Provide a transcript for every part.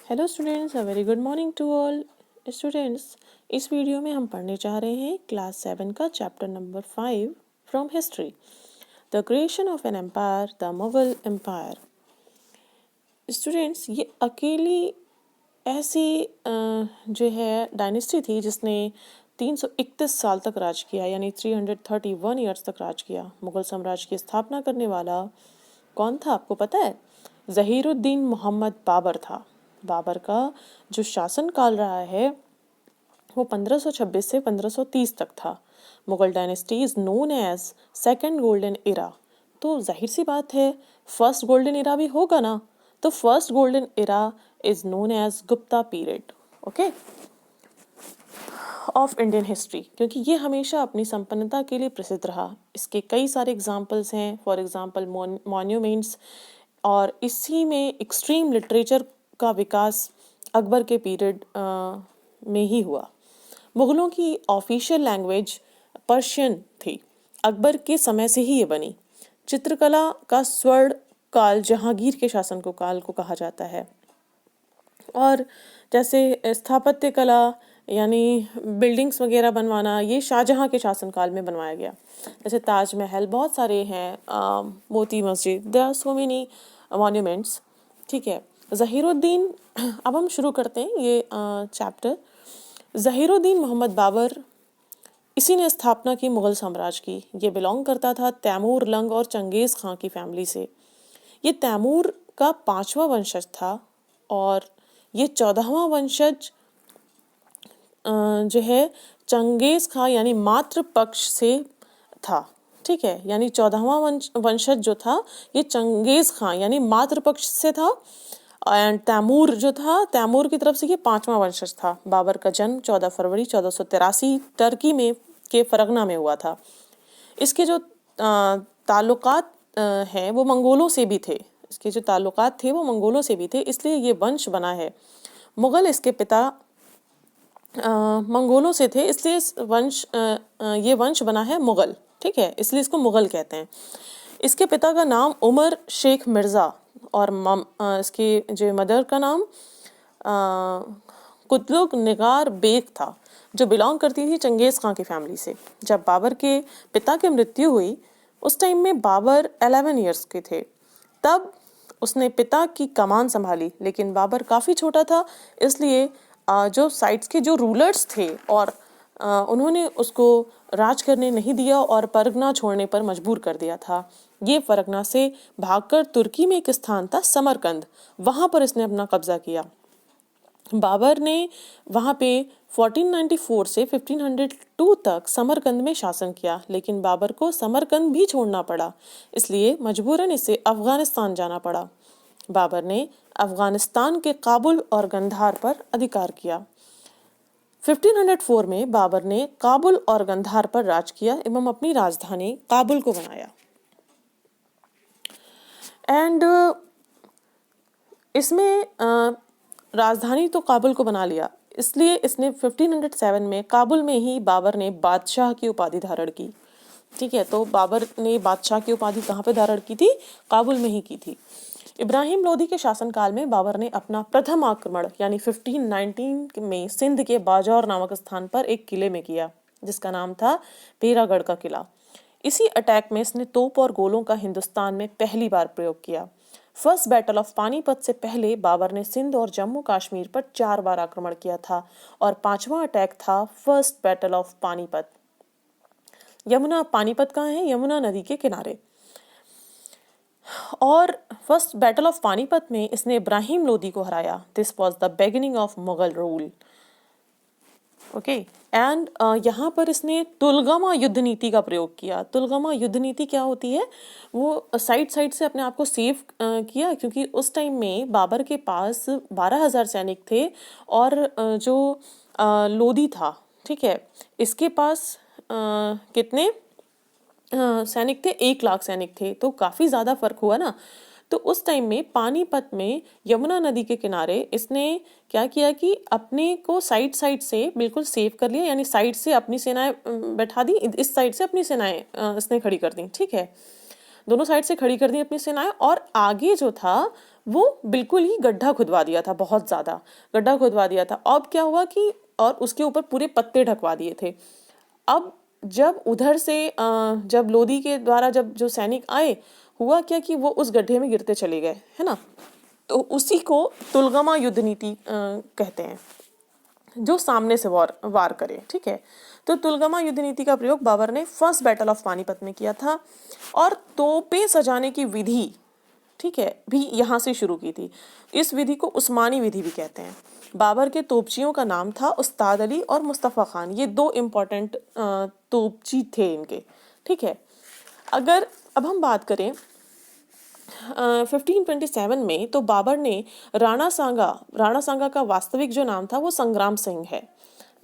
Hello students, a very good morning to all students. इस video में हम पढ़ने जा रहे हैं क्लास 7 का chapter number 5 from history, the creation of an empire, the Mughal empire. Students, ये अकेली ऐसी जो है डायनेस्टी थी जिसने 331 साल तक राज किया, यानी 331 ईयर्स तक राज किया। मुगल साम्राज्य की स्थापना करने वाला कौन था, आपको पता है? ज़हीरुद्दीन मोहम्मद बाबर था। बाबर का जो शासन काल रहा है वो 1526 से 1530 तक था। Mughal dynasty is known as second golden era. तो जाहिर सी बात है फर्स्ट गोल्डन इरा भी होगा ना। तो first golden era is known as Gupta period, okay, of Indian history, क्योंकि ये हमेशा अपनी संपन्नता के लिए प्रसिद्ध रहा। इसके कई सारे एग्जाम्पल्स हैं, फॉर एग्जाम्पल मॉन्यूमेंट्स, और इसी में एक्सट्रीम लिटरेचर का विकास अकबर के पीरियड में ही हुआ। मुगलों की ऑफिशियल लैंग्वेज पर्शियन थी। अकबर के समय से ही ये बनी। चित्रकला का स्वर्ण काल जहांगीर के शासन को काल को कहा जाता है। और जैसे स्थापत्य कला यानी बिल्डिंग्स वगैरह बनवाना, ये शाहजहां के शासनकाल में बनवाया गया। जैसे ताजमहल, बहुत सारे हैं, Moti Masjid, there are so many monuments. ठीक है, ज़हीरुद्दीन, अब हम शुरू करते हैं ये चैप्टर। ज़हीरुद्दीन मोहम्मद बाबर, इसी ने स्थापना की मुगल साम्राज्य की। ये बिलोंग करता था तैमूर, लंग और चंगेज़ खां की फैमिली से। ये तैमूर का 5वां वंशज था और ये 14वां वंशज जो है चंगेज़ खां यानी मातृ पक्ष से था। ठीक है, यानी 14वां वंशज जो था ये चंगेज़ खां यानी मातृ पक्ष से था। एंड तैमूर जो था, तैमूर की तरफ से ये 5वां वंशज था। बाबर का जन्म 14 फरवरी 1483 टर्की में के फरगना में हुआ था। इसके जो ताल्लुकात हैं वो मंगोलों से भी थे। इसके जो ताल्लुकात थे वो मंगोलों से भी थे, इसलिए ये वंश बना है। मुगल इसके पिता मंगोलों से थे, इसलिए ये वंश बना है मुगल। ठीक है, इसलिए इसको मुगल कहते हैं। इसके पिता का नाम उमर शेख मिर्ज़ा और इसकी जो मदर का नाम कुतलुग निगार बेग था, जो बिलोंग करती थी चंगेज़ खां की फैमिली से। जब बाबर के पिता की मृत्यु हुई उस टाइम में बाबर 11 ईयर्स के थे। तब उसने पिता की कमान संभाली, लेकिन बाबर काफ़ी छोटा था, इसलिए जो साइड्स के जो रूलर्स थे और उन्होंने उसको राज करने नहीं दिया और परगना छोड़ने पर मजबूर कर दिया था। ये परगना से भागकर तुर्की में एक स्थान था समरकंद, वहाँ पर इसने अपना कब्जा किया। बाबर ने वहाँ पे 1494 से 1502 तक समरकंद में शासन किया, लेकिन बाबर को समरकंद भी छोड़ना पड़ा, इसलिए मजबूरन इसे अफगानिस्तान जाना पड़ा। बाबर ने अफगानिस्तान के काबुल और गंधार पर अधिकार किया। 1504 में बाबर ने काबुल और गंधार पर राज किया एवं अपनी राजधानी काबुल को बनाया। एंड इसमें राजधानी तो काबुल को बना लिया, इसलिए इसने 1507 में काबुल में ही बाबर ने बादशाह की उपाधि धारण की। ठीक है, तो बाबर ने बादशाह की उपाधि कहाँ पे धारण की थी? काबुल में ही की थी। इब्राहिम लोदी के शासनकाल में बाबर ने अपना प्रथम आक्रमण यानी 1519 में सिंध के बाजौर नामक स्थान पर एक किले में किया, जिसका नाम था पेरागढ़ का किला। इसी अटैक में इसने तोप और गोलों का हिंदुस्तान में पहली बार प्रयोग किया। फर्स्ट बैटल ऑफ पानीपत से पहले बाबर ने सिंध और जम्मू कश्मीर पर 4 बार आक्रमण किया था और 5वां अटैक था first battle of Panipat. Panipat कहाँ है? यमुना नदी के किनारे। और फर्स्ट बैटल ऑफ पानीपत में इसने इब्राहिम लोदी को हराया। This was the beginning of Mughal rule. Okay, and यहाँ पर इसने तुलगमा युद्ध नीति का प्रयोग किया। तुलगमा युद्ध नीति क्या होती है? वो साइड से अपने आप को सेव किया, क्योंकि उस टाइम में बाबर के पास 12,000 सैनिक थे और जो लोदी था, ठीक है, इसके पास कितने सैनिक थे? 1 लाख सैनिक थे, तो काफ़ी ज़्यादा फर्क हुआ ना। तो उस टाइम में पानीपत में यमुना नदी के किनारे इसने क्या किया कि अपने को साइड से बिल्कुल सेव कर लिया, यानी साइड से अपनी सेनाएं बैठा दी, इस साइड से अपनी सेनाएं इसने खड़ी कर दी। ठीक है, दोनों साइड से खड़ी कर दी अपनी सेनाएं, और आगे जो था वो बिल्कुल ही गड्ढा खुदवा दिया था, बहुत ज़्यादा गड्ढा खुदवा दिया था। अब क्या हुआ कि और उसके ऊपर पूरे पत्ते ढकवा दिए थे। अब जब उधर से जब लोदी के द्वारा जब जो सैनिक आए, हुआ क्या कि वो उस गड्ढे में गिरते चले गए, है ना। तो उसी को तुलगमा युद्ध नीति कहते हैं, जो सामने से वार करे, ठीक है। तो तुलगमा युद्ध नीति का प्रयोग बाबर ने फर्स्ट बैटल ऑफ पानीपत में किया था, और तोपें सजाने की विधि, ठीक है, भी यहाँ से शुरू की थी। इस विधि को उस्मानी विधि भी कहते हैं। बाबर के तोपचियों का नाम था उस्ताद अली और मुस्तफ़ा खान, ये दो इम्पोर्टेंट तोपची थे इनके, ठीक है। अगर अब हम बात करें 1527 में, तो बाबर ने राणा सांगा का वास्तविक जो नाम था वो संग्राम सिंह है,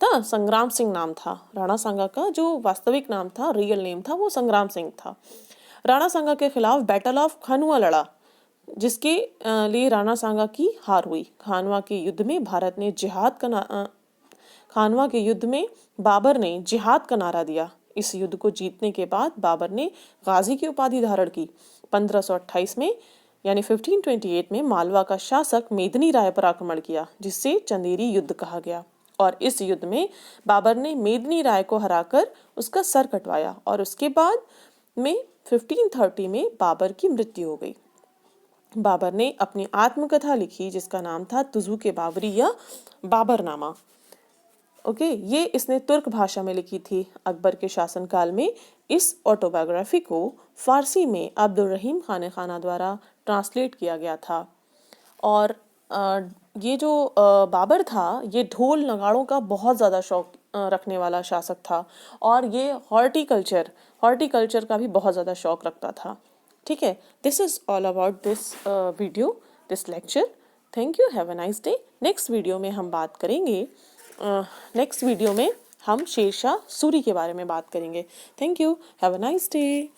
था संग्राम सिंह नाम था। राणा सांगा का जो वास्तविक नाम था, रियल नेम था, वो संग्राम सिंह था। राणा सांगा के खिलाफ बैटल ऑफ खानुआ लड़ा, जिसके लिए राणा सांगा की हार हुई। खानवा के युद्ध में खानवा के युद्ध में बाबर ने जिहाद का नारा दिया। इस युद्ध को जीतने के बाद बाबर ने गाजी की उपाधि धारण की। 1528 में यानी 1528 में मालवा का शासक मेदिनी राय पर आक्रमण किया, जिससे चंदेरी युद्ध कहा गया। और इस युद्ध में बाबर ने मेदिनी राय को हराकर उसका सर कटवाया, और उसके बाद में 1530 में बाबर की मृत्यु हो गई। बाबर ने अपनी आत्मकथा लिखी, जिसका नाम था तुजुक बाबरी या बाबरनामा। ओके, ये इसने तुर्क भाषा में लिखी थी। अकबर के शासनकाल में इस ऑटोबायोग्राफी को फारसी में अब्दुल रहीम खान खाना द्वारा ट्रांसलेट किया गया था। और ये जो बाबर था, ये ढोल नगाड़ों का बहुत ज़्यादा शौक रखने वाला शासक था, और ये हॉर्टिकल्चर का भी बहुत ज़्यादा शौक रखता था, ठीक है। This is all about this video, this lecture. Thank you, have a nice day. Next video में हम बात करेंगे, नेक्स्ट वीडियो में हम शेरशाह सूरी के बारे में बात करेंगे। Thank you, have a nice day.